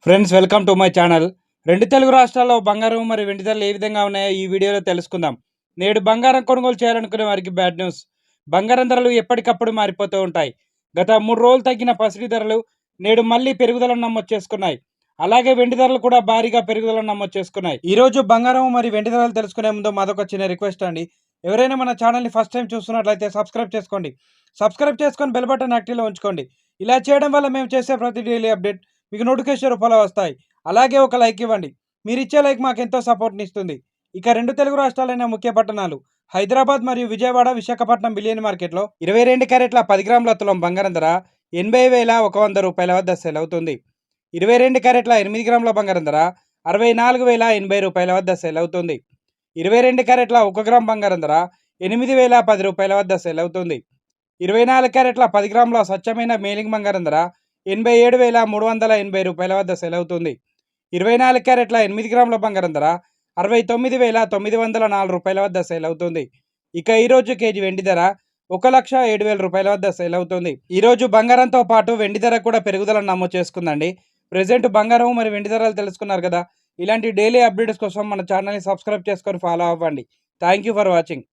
Friends, welcome to my channel. రెండు తెలుగు రాష్ట్రాల్లో బంగారం మరియు వెండి ధరలు ఏ విధంగా ఉన్నాయో ఈ వీడియోలో తెలుసుకుందాం. నేడు బంగారం కొనుగోలు చేయాలనుకునే వారికి బ్యాడ్ న్యూస్. బంగారం ధరలు ఎప్పటికప్పుడు మారిపోతూ ఉంటాయి. గత 3 రోజులు తగ్గిన పసిడి ధరలు నేడు మళ్ళీ పెరుగుదలను నమోదు చేసుకున్నాయి. అలాగే వెండి ధరలు కూడా భారీగా పెరుగుదలను నమోదు చేసుకున్నాయి. ఈ రోజు బంగారం మరియు వెండి ధరలు తెలుసుకునే ముందు మాదొక చిన్న రిక్వెస్ట్ అండి. ఎవరైనా మన ఛానల్ని ఫస్ట్ టైం చూస్తున్నట్లయితే సబ్స్క్రైబ్ చేసుకోండి. సబ్స్క్రైబ్ చేసుకొని బెల్ బటన్ యాక్టివ్లో ఉంచుకోండి. ఇలా చేయడం వల్ల మేము చేసే ప్రతి డైలీ అప్డేట్ మీకు నోటిఫికేషన్ రూపంలో వస్తాయి. అలాగే ఒక లైక్ ఇవ్వండి. మీరు ఇచ్చే లైక్ మాకు ఎంతో సపోర్ట్ని ఇస్తుంది. ఇక రెండు తెలుగు రాష్ట్రాలైన ముఖ్య పట్టణాలు హైదరాబాద్ మరియు విజయవాడ, విశాఖపట్నం బిలియన్ మార్కెట్లో 22 క్యారెట్ల 10 గ్రాముల తులం బంగారం ధర 80,100 రూపాయల వద్ద సెల్ అవుతుంది. 22 క్యారెట్ల 8 గ్రాముల బంగారం ధర 64,080 రూపాయల వద్ద సెల్ అవుతుంది. 22 క్యారెట్ల 1 గ్రామ్ బంగారం ధర 8,010 రూపాయల వద్ద సెల్ అవుతుంది. 24 క్యారెట్ల 10 గ్రాముల స్వచ్ఛమైన మేలింగ్ బంగారం ధర 87,380 రూపాయల వద్ద సెల్ అవుతుంది. 24 క్యారెట్ల 8 గ్రాముల బంగారం ధర 69,904 రూపాయల వద్ద సేల్ అవుతుంది. ఇక ఈరోజు కేజీ వెండి ధర 1,07,000 రూపాయల వద్ద సేల్ అవుతుంది. ఈరోజు బంగారంతో పాటు వెండి ధర కూడా పెరుగుదలను నమోదు చేసుకుందండి. ప్రజెంట్ బంగారం మరియు వెండి ధరలు తెలుసుకున్నారు కదా. ఇలాంటి డైలీ అప్డేట్స్ కోసం మన ఛానల్ని సబ్స్క్రైబ్ చేసుకొని ఫాలో అవ్వండి. Thank you for watching.